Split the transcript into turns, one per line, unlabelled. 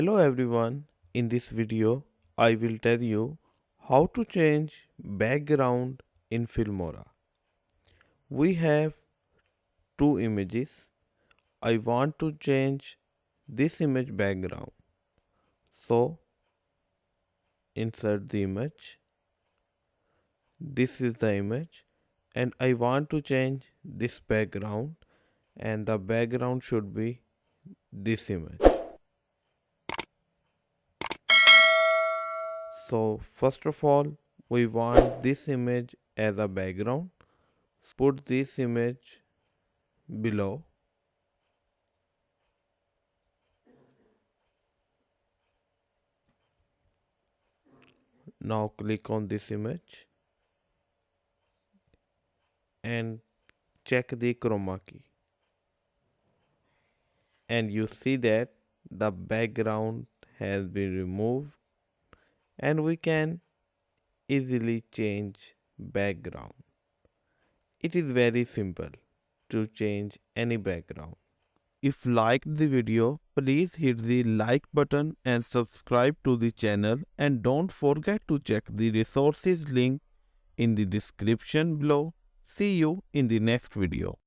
Hello everyone, in this video I will tell you how to change background in Filmora. We have two images. I want to change this image background. So insert the image. This is the image and I want to change this background and the background should be this image. So first of all we want this image as a background. Put this image below. Now click on this image and check the chroma key and you see that the background has been removed and we can easily change background. It is very simple to change any background. If liked the video, please hit the like button and subscribe to the channel and don't forget to check the resources link in the description below. See you in the next video.